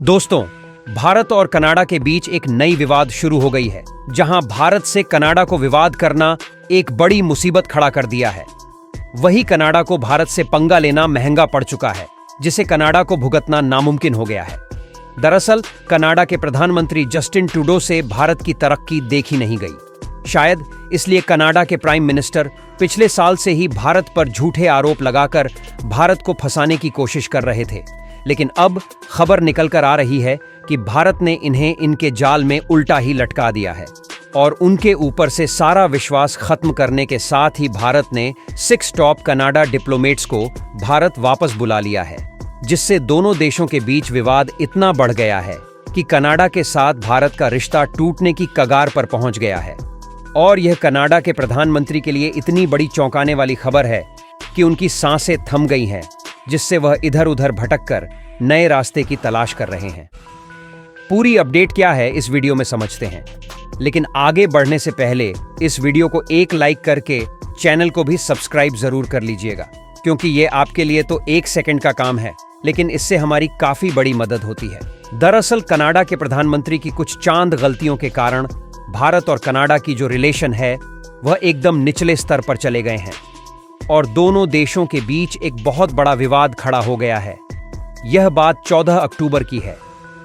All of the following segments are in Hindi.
दोस्तों, भारत और कनाडा के बीच एक नई विवाद शुरू हो गई है, जहां भारत से कनाडा को विवाद करना एक बड़ी मुसीबत खड़ा कर दिया है। वही कनाडा को भारत से पंगा लेना महंगा पड़ चुका है, जिसे कनाडा को भुगतना नामुमकिन हो गया है। दरअसल कनाडा के प्रधानमंत्री जस्टिन ट्रूडो से भारत की तरक्की देखी नहीं गई। शायद इसलिए कनाडा के प्राइम मिनिस्टर पिछले साल से ही भारत पर झूठे आरोप लगाकर भारत को फंसाने की कोशिश कर रहे थे। लेकिन अब खबर निकलकर आ रही है कि भारत ने इन्हें इनके जाल में उल्टा ही लटका दिया है और उनके ऊपर से सारा विश्वास खत्म करने के साथ ही भारत ने 6 टॉप कनाडा डिप्लोमेट्स को भारत वापस बुला लिया है, जिससे दोनों देशों के बीच विवाद इतना बढ़ गया है कि कनाडा के साथ भारत का रिश्ता टूटने की कगार पर पहुंच गया है। और यह कनाडा के प्रधानमंत्री के लिए इतनी बड़ी चौंकाने वाली खबर है कि उनकी सांसें थम गई हैं, जिससे वह इधर उधर भटककर नए रास्ते की तलाश कर रहे हैं। पूरी अपडेट क्या है इस वीडियो में समझते हैं, लेकिन आगे बढ़ने से पहले इस वीडियो को एक लाइक करके चैनल को भी सब्सक्राइब जरूर कर लीजिएगा, क्योंकि ये आपके लिए तो 1 सेकंड का काम है, लेकिन इससे हमारी काफी बड़ी मदद होती है। दरअसल कनाडा के प्रधानमंत्री की कुछ चांद गलतियों के कारण भारत और कनाडा की जो रिलेशन है वह एकदम निचले स्तर पर चले गए हैं और दोनों देशों के बीच एक बहुत बड़ा विवाद खड़ा हो गया है। यह बात 14 अक्टूबर की है,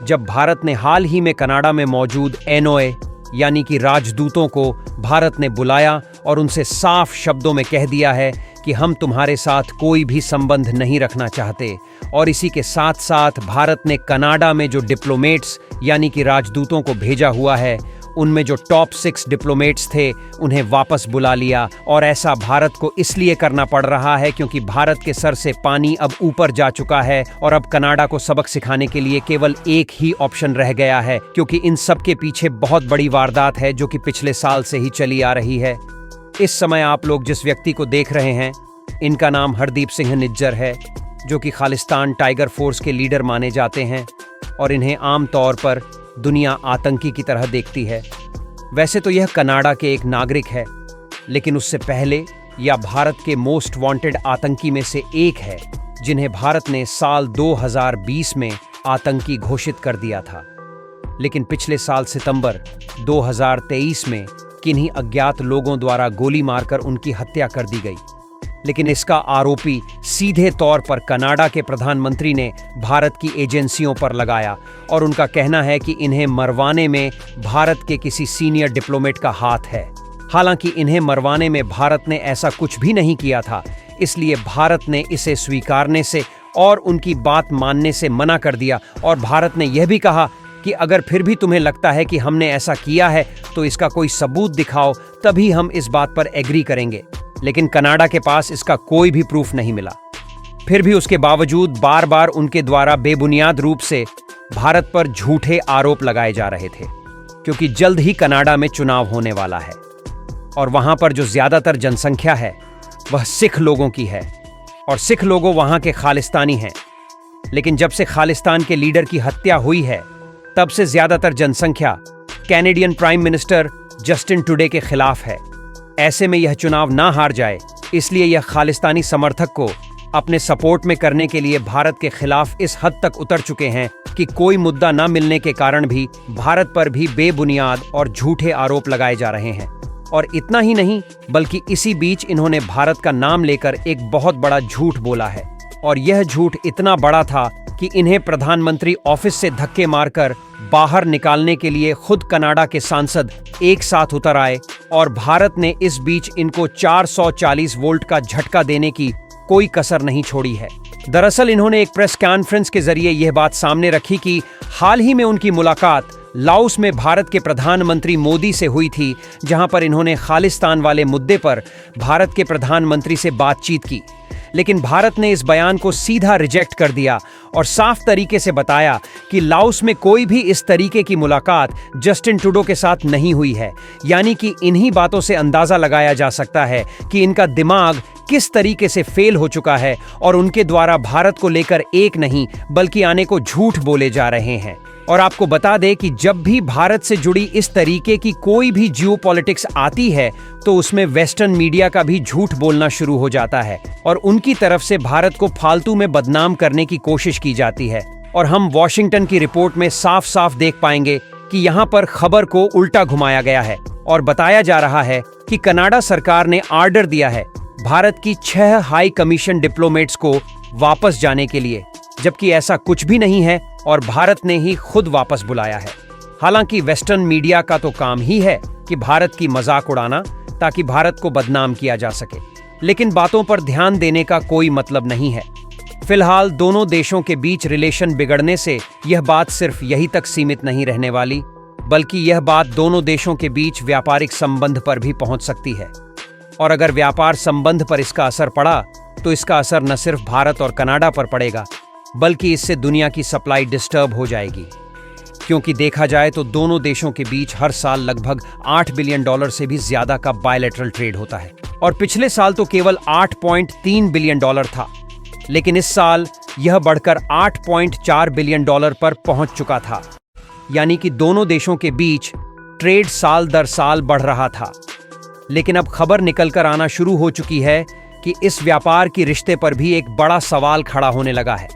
जब भारत ने हाल ही में कनाडा में मौजूद एनओए यानी कि राजदूतों को भारत ने बुलाया और उनसे साफ शब्दों में कह दिया है कि हम तुम्हारे साथ कोई भी संबंध नहीं रखना चाहते। और इसी के साथ साथ भारत ने कनाडा में जो डिप्लोमेट्स यानी कि राजदूतों को भेजा हुआ है, उनमें जो टॉप 6 डिप्लोमेट्स थे उन्हें वापस बुला लिया। और ऐसा भारत को इसलिए करना पड़ रहा है क्योंकि भारत के सर से पानी अब ऊपर जा चुका है और अब कनाडा को सबक सिखाने के लिए केवल एक ही ऑप्शन रह गया है, क्योंकि इन सब के पीछे बहुत बड़ी वारदात है जो कि पिछले साल से ही चली आ रही है। इस समय आप लोग जिस व्यक्ति को देख रहे हैं, इनका नाम हरदीप सिंह निज्जर है, जो कि खालिस्तान टाइगर फोर्स के लीडर माने जाते हैं और इन्हें आम तौर पर दुनिया आतंकी की तरह देखती है। वैसे तो यह कनाडा के एक नागरिक है, लेकिन उससे पहले यह भारत के मोस्ट वांटेड आतंकी में से एक है, जिन्हें भारत ने साल 2020 में आतंकी घोषित कर दिया था। लेकिन पिछले साल सितंबर 2023 में किन्हीं अज्ञात लोगों द्वारा गोली मारकर उनकी हत्या कर दी गई। लेकिन इसका आरोपी सीधे तौर पर कनाडा के प्रधानमंत्री ने भारत की एजेंसियों पर लगाया और उनका कहना है कि इन्हें मरवाने में भारत के किसी सीनियर डिप्लोमेट का हाथ है। हालांकि इन्हें मरवाने में भारत ने ऐसा कुछ भी नहीं किया था, इसलिए भारत ने इसे स्वीकारने से और उनकी बात मानने से मना कर दिया। और भारत ने यह भी कहा कि अगर फिर भी तुम्हें लगता है कि हमने ऐसा किया है तो इसका कोई सबूत दिखाओ, तभी हम इस बात पर एग्री करेंगे। लेकिन कनाडा के पास इसका कोई भी प्रूफ नहीं मिला। फिर भी उसके बावजूद बार बार उनके द्वारा बेबुनियाद रूप से भारत पर झूठे आरोप लगाए जा रहे थे, क्योंकि जल्द ही कनाडा में चुनाव होने वाला है और वहां पर जो ज्यादातर जनसंख्या है वह सिख लोगों की है और सिख लोगों वहां के खालिस्तानी हैं। लेकिन जब से खालिस्तान के लीडर की हत्या हुई है, तब से ज्यादातर जनसंख्या Canadian prime minister Justin Trudeau के खिलाफ है। ऐसे में यह चुनाव ना हार जाए, इसलिए यह खालिस्तानी समर्थक को अपने सपोर्ट में करने के लिए भारत के खिलाफ इस हद तक उतर चुके हैं कि कोई मुद्दा न मिलने के कारण भी भारत पर भी बेबुनियाद और झूठे आरोप लगाए जा रहे हैं। और इतना ही नहीं, बल्कि इसी बीच इन्होंने भारत का नाम लेकर एक बहुत बड़ा झूठ बोला है। और यह झूठ इतना बड़ा था कि इन्हें प्रधानमंत्री ऑफिस से धक्के मारकर बाहर निकालने के लिए खुद कनाडा के सांसद एक साथ उतर आए और भारत ने इस बीच इनको 440 वोल्ट का झटका देने की कोई कसर नहीं छोड़ी है। दरअसल इन्होंने एक प्रेस कॉन्फ्रेंस के जरिए यह बात सामने रखी कि हाल ही में उनकी मुलाकात लाओस में भारत के प्रधानमंत्री मोदी से हुई थी, जहां पर इन्होंने खालिस्तान वाले मुद्दे पर भारत के प्रधानमंत्री से बातचीत की। लेकिन भारत ने इस बयान को सीधा रिजेक्ट कर दिया और साफ तरीके से बताया कि लाओस में कोई भी इस तरीके की मुलाकात जस्टिन ट्रूडो के साथ नहीं हुई है। यानी कि इन्हीं बातों से अंदाजा लगाया जा सकता है कि इनका दिमाग किस तरीके से फेल हो चुका है और उनके द्वारा भारत को लेकर एक नहीं बल्कि आने को झूठ बोले जा रहे हैं। और आपको बता दें कि जब भी भारत से जुड़ी इस तरीके की कोई भी जियोपॉलिटिक्स आती है तो उसमें वेस्टर्न मीडिया का भी झूठ बोलना शुरू हो जाता है और उनकी तरफ से भारत को फालतू में बदनाम करने की कोशिश की जाती है। और हम वॉशिंगटन की रिपोर्ट में साफ साफ देख पाएंगे कि यहाँ पर खबर को उल्टा घुमाया गया है और बताया जा रहा है कि कनाडा सरकार ने आर्डर दिया है भारत की 6 हाई कमीशन डिप्लोमेट्स को वापस जाने के लिए, जबकि ऐसा कुछ भी नहीं है और भारत ने ही खुद वापस बुलाया है। हालांकि वेस्टर्न मीडिया का तो काम ही है कि भारत की मजाक उड़ाना ताकि भारत को बदनाम किया जा सके, लेकिन बातों पर ध्यान देने का कोई मतलब नहीं है। फिलहाल दोनों देशों के बीच रिलेशन बिगड़ने से यह बात सिर्फ यही तक सीमित नहीं रहने वाली, बल्कि यह बात दोनों देशों के बीच व्यापारिक संबंध पर भी पहुंच सकती है। और अगर व्यापार संबंध पर इसका असर पड़ा तो इसका असर न सिर्फ भारत और कनाडा पर पड़ेगा, बल्कि इससे दुनिया की सप्लाई डिस्टर्ब हो जाएगी। क्योंकि देखा जाए तो दोनों देशों के बीच हर साल लगभग $8 बिलियन से भी ज्यादा का बायलैटरल ट्रेड होता है और पिछले साल तो केवल $8.3 बिलियन था, लेकिन इस साल यह बढ़कर $8.4 बिलियन पर पहुंच चुका था। यानी कि दोनों देशों के बीच ट्रेड साल दर साल बढ़ रहा था। लेकिन अब खबर निकलकर आना शुरू हो चुकी है कि इस व्यापार की रिश्ते पर भी एक बड़ा सवाल खड़ा होने लगा है।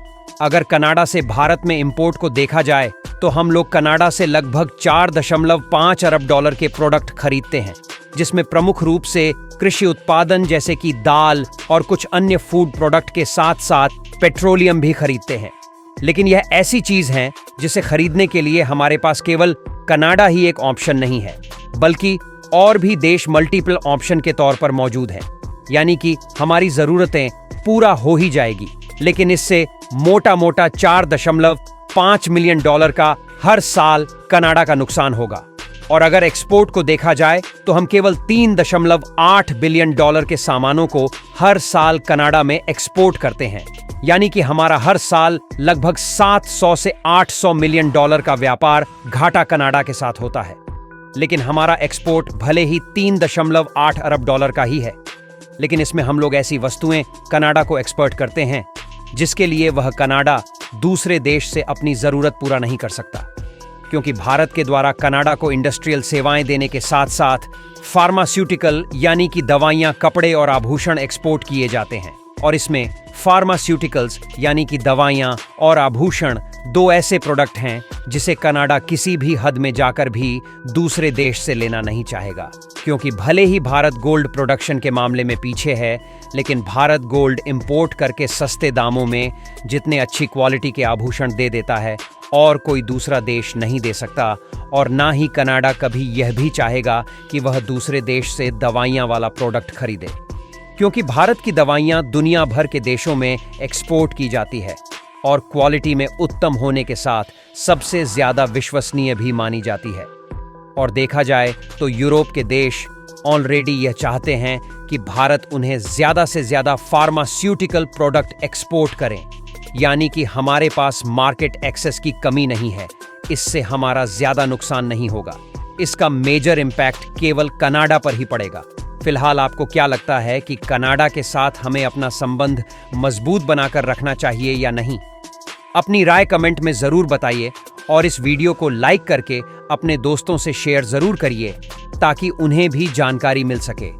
अगर कनाडा से भारत में इंपोर्ट को देखा जाए तो हम लोग कनाडा से लगभग $4.5 अरब के प्रोडक्ट खरीदते हैं, जिसमें प्रमुख रूप से कृषि उत्पादन जैसे कि दाल और कुछ अन्य फूड प्रोडक्ट के साथ साथ पेट्रोलियम भी खरीदते हैं। लेकिन यह ऐसी चीज है जिसे खरीदने के लिए हमारे पास केवल कनाडा ही एक ऑप्शन नहीं है, बल्कि और भी देश मल्टीपल ऑप्शन के तौर पर मौजूद हैं। यानी कि हमारी जरूरतें पूरा हो ही जाएगी, लेकिन इससे मोटा मोटा $4.5 मिलियन का हर साल कनाडा का नुकसान होगा। और अगर एक्सपोर्ट को देखा जाए तो हम केवल $3.8 बिलियन के सामानों को हर साल कनाडा में एक्सपोर्ट करते हैं। यानी कि हमारा हर साल लगभग 700 से 800 मिलियन डॉलर का व्यापार घाटा कनाडा के साथ होता है। लेकिन हमारा एक्सपोर्ट भले ही $3.8 अरब का ही है, लेकिन इसमें हम लोग ऐसी वस्तुएं कनाडा को एक्सपोर्ट करते हैं जिसके लिए वह कनाडा दूसरे देश से अपनी जरूरत पूरा नहीं कर सकता, क्योंकि भारत के द्वारा कनाडा को इंडस्ट्रियल सेवाएं देने के साथ साथ फार्मास्यूटिकल यानी कि दवाइयां, कपड़े और आभूषण एक्सपोर्ट किए जाते हैं। और इसमें फार्मास्यूटिकल्स यानी कि दवाइयां और आभूषण दो ऐसे प्रोडक्ट हैं जिसे कनाडा किसी भी हद में जाकर भी दूसरे देश से लेना नहीं चाहेगा, क्योंकि भले ही भारत गोल्ड प्रोडक्शन के मामले में पीछे है, लेकिन भारत गोल्ड इंपोर्ट करके सस्ते दामों में जितने अच्छी क्वालिटी के आभूषण दे देता है और कोई दूसरा देश नहीं दे सकता। और ना ही कनाडा कभी यह भी चाहेगा कि वह दूसरे देश से दवाइयां वाला प्रोडक्ट खरीदे, क्योंकि भारत की दवाइयां दुनिया भर के देशों में एक्सपोर्ट की जाती है और क्वालिटी में उत्तम होने के साथ सबसे ज्यादा विश्वसनीय भी मानी जाती है। और देखा जाए तो यूरोप के देश ऑलरेडी यह चाहते हैं कि भारत उन्हें ज्यादा से ज्यादा फार्मास्यूटिकल प्रोडक्ट एक्सपोर्ट करें, यानी कि हमारे पास मार्केट एक्सेस की कमी नहीं है। इससे हमारा ज्यादा नुकसान नहीं होगा। इसका मेजर इंपैक्ट केवल कनाडा पर ही पड़ेगा। फिलहाल आपको क्या लगता है कि कनाडा के साथ हमें अपना संबंध मजबूत बनाकर रखना चाहिए या नहीं? अपनी राय कमेंट में जरूर बताइए और इस वीडियो को लाइक करके अपने दोस्तों से शेयर जरूर करिए ताकि उन्हें भी जानकारी मिल सके।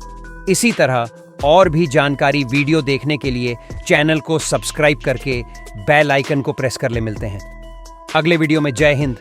इसी तरह और भी जानकारी वीडियो देखने के लिए चैनल को सब्सक्राइब करके बेल आइकन को प्रेस कर ले। मिलते हैं अगले वीडियो में। जय हिंद।